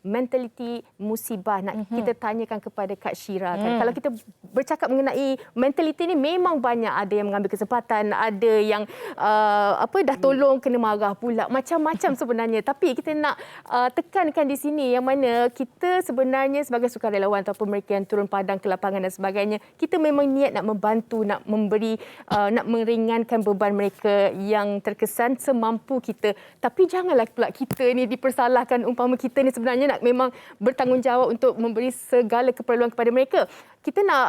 mentaliti musibah. Nak kita tanyakan kepada Kak Syira kan. Kalau kita bercakap mengenai mentaliti ni memang banyak, ada yang mengambil kesempatan, ada yang dah tolong kena marah pula, macam-macam sebenarnya. Tapi kita nak tekankan di sini yang mana kita sebenarnya sebagai sukarelawan ataupun mereka yang turun padang ke lapangan dan sebagainya, kita memang niat nak membantu, nak memberi, nak meringankan beban mereka yang terkesan semampu kita. Tapi janganlah pula kita ni dipersalahkan, umpama kita ni sebenarnya nak memang bertanggungjawab untuk memberi segala keperluan kepada mereka. Kita nak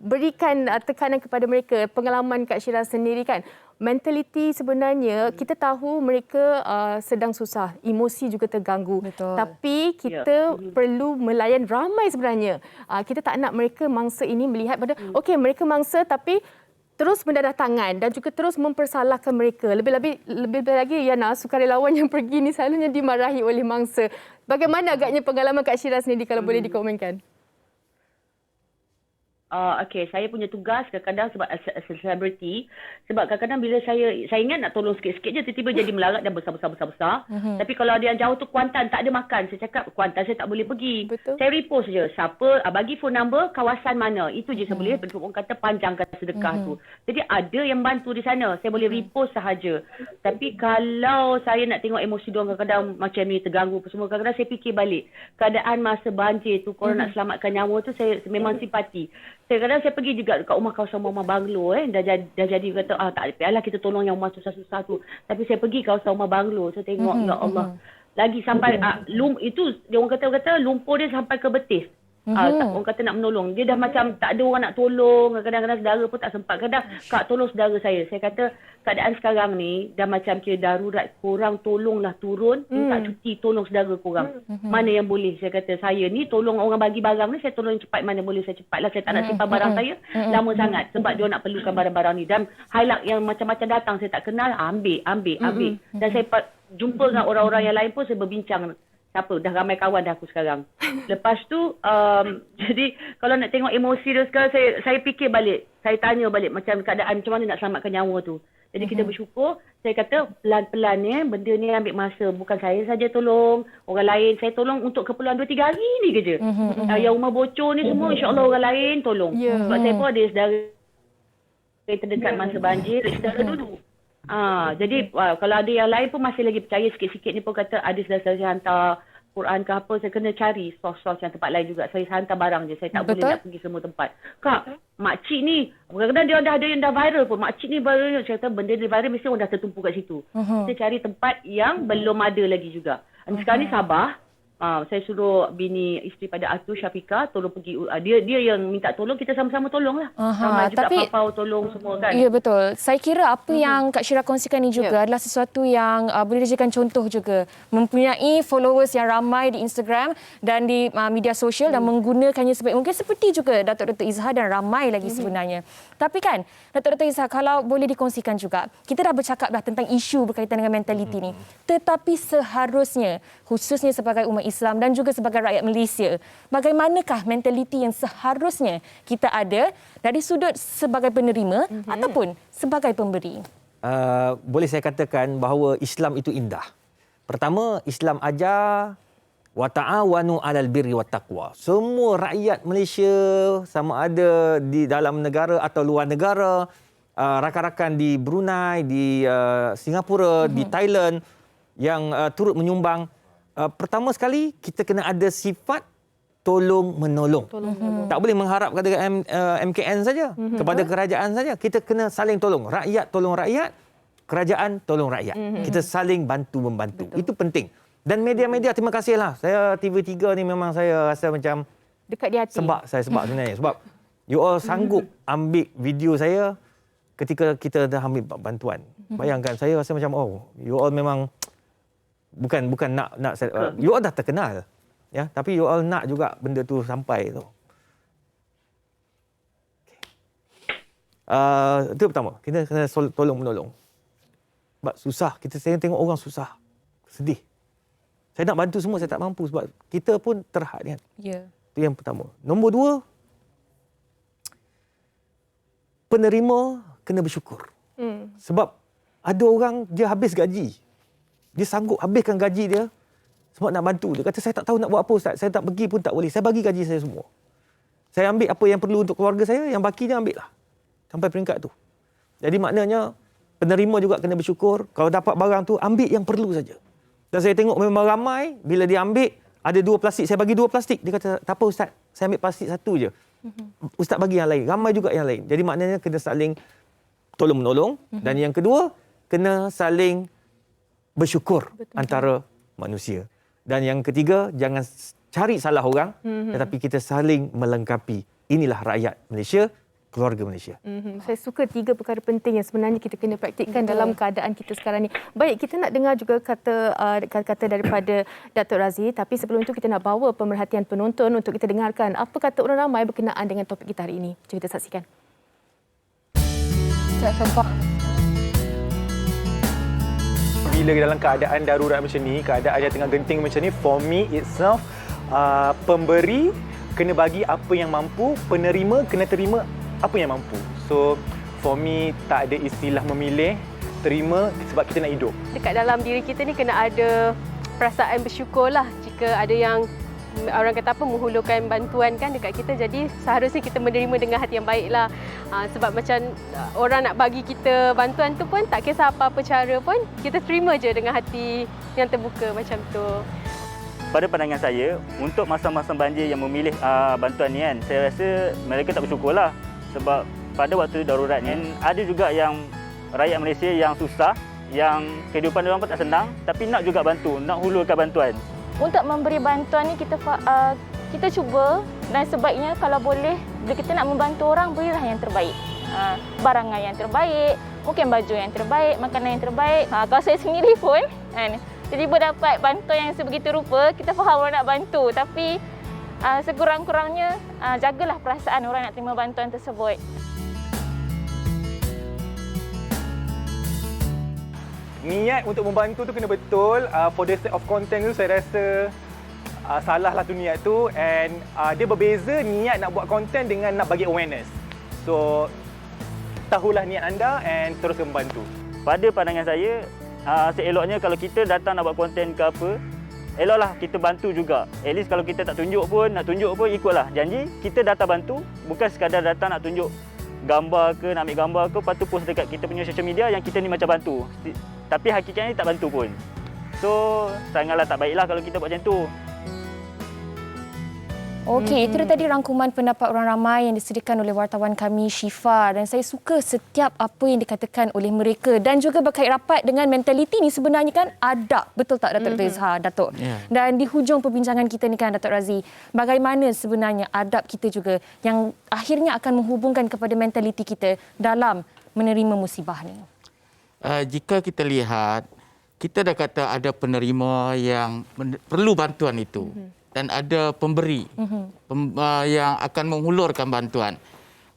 berikan tekanan kepada mereka. Pengalaman Kak Syira sendiri kan, mentaliti sebenarnya kita tahu mereka sedang susah, emosi juga terganggu. Betul. Tapi kita perlu melayan ramai sebenarnya. Kita tak nak mereka mangsa ini melihat pada okey, mereka mangsa tapi terus mendadah tangan dan juga terus mempersalahkan mereka. Lebih lagi Yana, sukarelawan yang pergi ni selalunya dimarahi oleh mangsa. Bagaimana agaknya pengalaman Kak Syira sendiri kalau boleh dikomenkan? Okey, saya punya tugas kadang-kadang sebab selebriti, sebab kadang-kadang bila saya ingat nak tolong sikit-sikit je, tiba-tiba jadi melarat dan besar. Tapi kalau ada yang jauh tu Kuantan tak ada makan, saya cakap Kuantan saya tak boleh pergi. Betul. Saya repost je, siapa bagi phone number, kawasan mana, itu je saya boleh. Orang kata panjangkan sedekah tu. Jadi ada yang bantu di sana, saya boleh repost sahaja. Tapi kalau saya nak tengok emosi diorang kadang-kadang macam ni terganggu semua, kadang-kadang saya fikir balik keadaan masa banjir tu, korang nak selamatkan nyawa tu, saya memang simpati. Kadang-kadang saya pergi juga dekat rumah kawasan rumah banglo, dah jadi kata tak payahlah kita tolong yang rumah susah-susah tu. Tapi saya pergi kawasan rumah banglo, saya tengok ya Allah. Lagi sampai itu dia orang kata lumpur dia sampai ke betis. Orang kata nak menolong. Dia dah macam tak ada orang nak tolong. Kadang-kadang saudara pun tak sempat. Kadang, Kak tolong saudara saya. Saya kata keadaan sekarang ni dah macam kira darurat. Korang tolonglah turun. Minta cuti tolong saudara korang. Mana yang boleh. Saya kata saya ni tolong orang bagi barang ni. Saya tolong cepat mana boleh saya cepatlah. Saya tak nak simpan barang saya lama sangat. Sebab dia nak perlukan barang-barang ni. Dan highlight yang macam-macam datang. Saya tak kenal. Ambil. Dan saya jumpa dengan orang-orang yang lain pun saya berbincang. Siapa? Dah ramai kawan dah aku sekarang. Lepas tu, jadi kalau nak tengok emosi dia sekarang, saya fikir balik. Saya tanya balik macam keadaan macam mana nak selamatkan nyawa tu. Jadi kita bersyukur, saya kata pelan-pelan ni, benda ni ambil masa. Bukan saya saja tolong, orang lain. Saya tolong untuk keperluan 2-3 hari ni je. Yang rumah bocor ni semua, insyaAllah orang lain tolong. Sebab saya pun ada saudara yang terdekat masa banjir, saudara dulu. Jadi kalau ada yang lain pun masih lagi percaya sikit-sikit ni pun kata ada saudara saya hantar Quran ke apa, saya kena cari sos-sos yang tempat lain juga. Saya hantar barang je, saya tak boleh nak pergi semua tempat. Kak, makcik ni, kadang-kadang dia dah ada yang dah viral pun. Makcik ni viral, saya kata benda dia viral mesti orang dah tertumpu kat situ. Kita cari tempat yang belum ada lagi juga. Sekarang ni Sabah, saya suruh bini isteri pada Atu Syafiqah tolong pergi, dia yang minta tolong, kita sama-sama tolonglah. Sama juga tapi Papau tolong semua kan. Ya betul. Saya kira apa yang Kak Syira kongsikan ni juga adalah sesuatu yang boleh dijadikan contoh juga. Mempunyai followers yang ramai di Instagram dan di media sosial dan menggunakannya sebaik mungkin, seperti juga Datuk Dr. Izhar dan ramai lagi sebenarnya. Tapi kan Datuk Dr. Izhar, kalau boleh dikongsikan juga, kita dah bercakap dah tentang isu berkaitan dengan mentaliti ni. Tetapi seharusnya, khususnya sebagai umat Islam dan juga sebagai rakyat Malaysia, bagaimanakah mentaliti yang seharusnya kita ada dari sudut sebagai penerima ataupun sebagai pemberi? Boleh saya katakan bahawa Islam itu indah. Pertama, Islam ajar wa ta'awanu 'alal birri wat taqwa. Semua rakyat Malaysia, sama ada di dalam negara atau luar negara, rakan-rakan di Brunei, di Singapura, di Thailand yang turut menyumbang, pertama sekali kita kena ada sifat tolong-menolong. Tak boleh mengharap kepada MKN saja, kepada kerajaan saja. Kita kena saling tolong. Rakyat tolong rakyat, kerajaan tolong rakyat. Kita saling bantu-membantu. Itu penting. Dan media-media, terima kasihlah. Saya TV3 ni memang saya rasa macam dekat di hati. Saya sebab sebenarnya. Sebab you all sanggup ambil video saya ketika kita dah ambil bantuan. Bayangkan, saya rasa macam you all memang bukan nak you all dah terkenal, ya, tapi you all nak juga benda tu sampai tu. Itu pertama, kita kena tolong menolong. Sebab susah, saya tengok orang susah, sedih. Saya nak bantu semua, saya tak mampu sebab kita pun terhad kan. Ya. Itu yang pertama. Nombor 2, penerima kena bersyukur. Sebab ada orang dia habis gaji. Dia sanggup habiskan gaji dia sebab nak bantu. Dia kata, saya tak tahu nak buat apa Ustaz. Saya tak pergi pun tak boleh. Saya bagi gaji saya semua. Saya ambil apa yang perlu untuk keluarga saya, yang bakinya ambil lah. Sampai peringkat tu. Jadi maknanya, penerima juga kena bersyukur. Kalau dapat barang tu, ambil yang perlu saja. Dan saya tengok memang ramai, bila dia ambil, ada 2 plastik. Saya bagi 2 plastik. Dia kata, tak apa Ustaz, saya ambil plastik 1 je. Ustaz bagi yang lain. Ramai juga yang lain. Jadi maknanya kena saling tolong-menolong. Dan yang kedua, kena saling bersyukur antara manusia. Dan yang ketiga, jangan cari salah orang, tetapi kita saling melengkapi. Inilah rakyat Malaysia, keluarga Malaysia. Saya suka 3 perkara penting yang sebenarnya kita kena praktikkan dalam keadaan kita sekarang ni. Baik, kita nak dengar juga kata daripada Datuk Razzie, tapi sebelum itu kita nak bawa pemerhatian penonton untuk kita dengarkan apa kata orang ramai berkenaan dengan topik kita hari ini. Jom kita saksikan. Bila dalam keadaan darurat macam ni, keadaan yang tengah genting macam ni, for me itself, pemberi kena bagi apa yang mampu, penerima kena terima apa yang mampu. So, for me tak ada istilah memilih, terima sebab kita nak hidup. Dekat dalam diri kita ni kena ada perasaan bersyukur lah jika ada yang orang kata apa menghulurkan bantuan kan dekat kita, jadi seharusnya kita menerima dengan hati yang baik lah. Sebab macam orang nak bagi kita bantuan tu pun tak kisah apa-apa cara pun kita terima je dengan hati yang terbuka macam tu. Pada pandangan saya, untuk masa-masa banjir yang memilih bantuan ni kan, saya rasa mereka tak bersyukur lah. Sebab pada waktu darurat ni ada juga yang rakyat Malaysia yang susah, yang kehidupan mereka pun tak senang, tapi nak juga bantu, nak hulurkan bantuan. Untuk memberi bantuan ni kita cuba, dan sebaiknya kalau boleh bila kita nak membantu orang, berilah yang terbaik. Barangan yang terbaik, mungkin baju yang terbaik, makanan yang terbaik. Kalau saya sendiri pun tiba-tiba dapat bantuan yang sebegitu rupa, kita faham orang nak bantu, tapi sekurang-kurangnya jagalah perasaan orang nak terima bantuan tersebut. Niat untuk membantu tu kena betul. For the sake of content tu, saya rasa salah lah tu niat tu. And dia berbeza niat nak buat content dengan nak bagi awareness. So, tahulah niat anda and terus membantu. Pada pandangan saya, seeloknya kalau kita datang nak buat konten ke apa, eloklah kita bantu juga. At least kalau kita tak tunjuk pun, nak tunjuk pun ikutlah janji. Kita datang bantu, bukan sekadar datang nak tunjuk gambar ke, nak ambil gambar ke, lepas tu post dekat kita punya social media yang kita ni macam bantu. Tapi hakikatnya tak bantu pun. So, sangatlah tak baiklah kalau kita buat macam tu. Okey, itu tadi rangkuman pendapat orang ramai yang disediakan oleh wartawan kami, Syifa. Dan saya suka setiap apa yang dikatakan oleh mereka. Dan juga berkait rapat dengan mentaliti ni sebenarnya kan adab. Betul tak Datuk Rezhar, Datuk? Yeah. Dan di hujung perbincangan kita ni kan Datuk Razzie, bagaimana sebenarnya adab kita juga yang akhirnya akan menghubungkan kepada mentaliti kita dalam menerima musibah ni? Jika kita lihat, kita dah kata ada penerima yang perlu bantuan itu. Dan ada pemberi yang akan menghulurkan bantuan.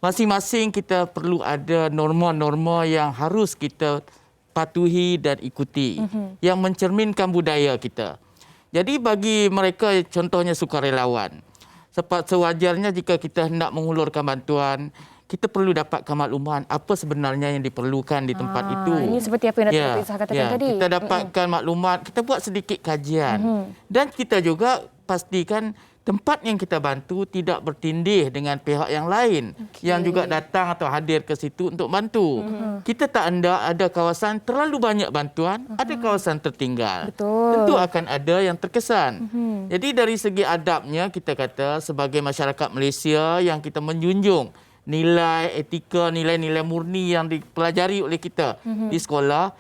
Masing-masing kita perlu ada norma-norma yang harus kita patuhi dan ikuti, yang mencerminkan budaya kita. Jadi bagi mereka, contohnya sukarelawan, sewajarnya jika kita hendak menghulurkan bantuan, kita perlu dapatkan makluman apa sebenarnya yang diperlukan di tempat itu. Ini seperti apa yang Datuk Rezhar katakan tadi. Kita dapatkan maklumat, kita buat sedikit kajian. Dan kita juga pastikan tempat yang kita bantu tidak bertindih dengan pihak yang lain yang juga datang atau hadir ke situ untuk bantu. Kita tak ada kawasan terlalu banyak bantuan, ada kawasan tertinggal. Betul. Tentu akan ada yang terkesan. Jadi dari segi adabnya, kita kata sebagai masyarakat Malaysia yang kita menjunjung nilai etika, nilai-nilai murni yang dipelajari oleh kita di sekolah,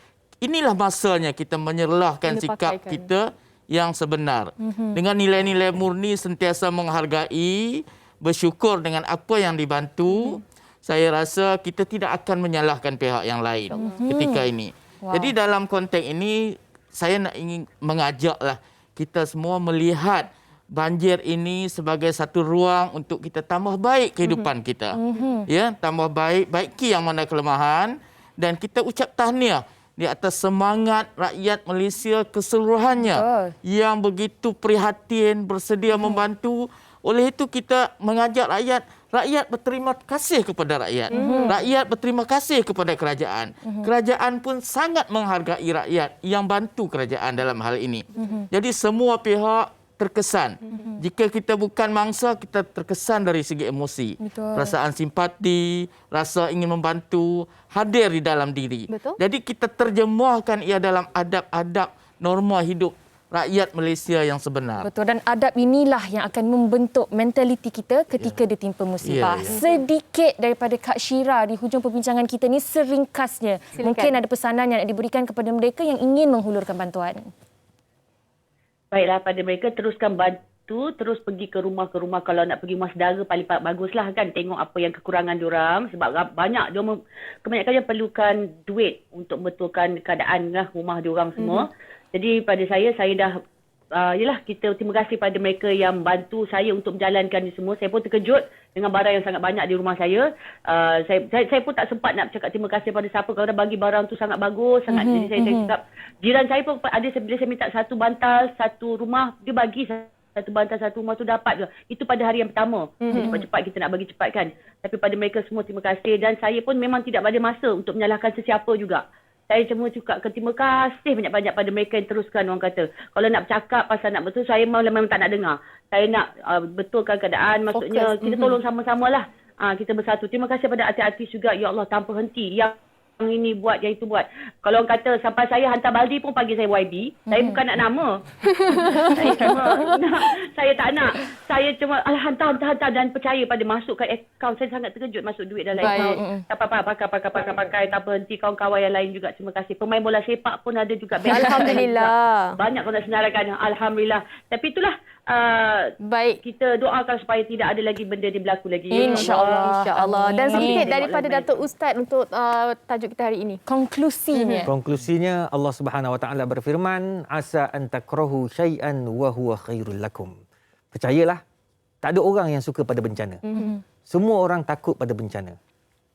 inilah masanya kita menyerlahkan sikap kita yang sebenar. Dengan nilai-nilai murni sentiasa menghargai, bersyukur dengan apa yang dibantu, saya rasa kita tidak akan menyalahkan pihak yang lain ketika ini. Jadi dalam konteks ini, saya ingin mengajaklah kita semua melihat banjir ini sebagai satu ruang untuk kita tambah baik kehidupan kita. Ya, tambah baiki yang mana kelemahan, dan kita ucap tahniah di atas semangat rakyat Malaysia keseluruhannya yang begitu prihatin, bersedia membantu. Oleh itu kita mengajak rakyat Rakyat berterima kasih kepada rakyat. Rakyat berterima kasih kepada kerajaan. Kerajaan pun sangat menghargai rakyat yang bantu kerajaan dalam hal ini. Jadi semua pihak terkesan. Jika kita bukan mangsa, kita terkesan dari segi emosi. Betul. Perasaan simpati, rasa ingin membantu hadir di dalam diri. Betul. Jadi kita terjemahkan ia dalam adab-adab norma hidup rakyat Malaysia yang sebenar. Betul, dan adab inilah yang akan membentuk mentaliti kita ketika ditimpa musibah. Ya, ya. Sedikit daripada Kak Syira di hujung perbincangan kita ni, seringkasnya. Silakan. Mungkin ada pesanan yang nak diberikan kepada mereka yang ingin menghulurkan bantuan. Baiklah, pada mereka teruskan bantu, terus pergi ke rumah kalau nak pergi rumah saudara paling baguslah kan, tengok apa yang kekurangan diorang sebab banyak diorang kebanyakan dia perlukan duit untuk betulkan keadaan lah rumah diorang semua. Jadi pada saya dah yalah, kita terima kasih pada mereka yang bantu saya untuk menjalankan ni semua. Saya pun terkejut dengan barang yang sangat banyak di rumah saya. Saya pun tak sempat nak cakap terima kasih pada siapa kerana bagi barang tu sangat bagus, sangat. Jadi saya cakap, jiran saya pun ada, bila saya minta satu bantal, satu rumah, dia bagi satu bantal, satu rumah tu dapat je. Itu pada hari yang pertama. Cepat-cepat kita nak bagi cepat kan. Tapi pada mereka semua terima kasih, dan saya pun memang tidak ada masa untuk menyalahkan sesiapa juga. Saya cuma juga terima kasih banyak-banyak pada mereka yang teruskan, orang kata. Kalau nak bercakap pasal nak betul, saya memang tak nak dengar. Saya nak betulkan keadaan, maksudnya kita tolong sama-sama lah. Kita bersatu. Terima kasih pada hati-hati juga, ya Allah, tanpa henti. Yang ini buat, yang itu buat. Kalau orang kata sampai saya hantar baldi pun panggil saya YB, saya bukan nak nama. Saya tak nak. Saya cuma hantar dan percaya pada masuk ke akaun. Saya sangat terkejut masuk duit dalam akaun. Tak apa-apa, pakai tanpa henti. Kawan-kawan yang lain juga terima kasih. Pemain bola sepak pun ada juga. Alhamdulillah. Banyak kau nak senaraikan. Alhamdulillah. Tapi itulah, Baik. kita doakan supaya tidak ada lagi benda ni berlaku lagi. InsyaAllah. InsyaAllah. Dan sedikit Amin. daripada Datuk Ustaz untuk tajuk kita hari ini. Konklusinya. Konklusinya, Allah Subhanahu Wa Taala berfirman, asa an takrahu syai'an wa huwa khairul lakum. Percayalah, tak ada orang yang suka pada bencana. Semua orang takut pada bencana.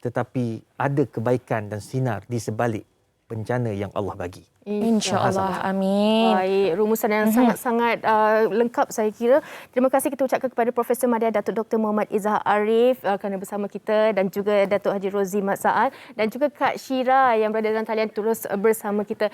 Tetapi ada kebaikan dan sinar di sebalik bencana yang Allah bagi. InsyaAllah. Amin. Baik, rumusan yang sangat-sangat lengkap saya kira. Terima kasih kita ucapkan kepada Profesor Madya Datuk Dr. Muhammad Izzah Arif kerana bersama kita, dan juga Datuk Haji Rozi Mat Saad, dan juga Kak Syira yang berada dalam talian terus bersama kita.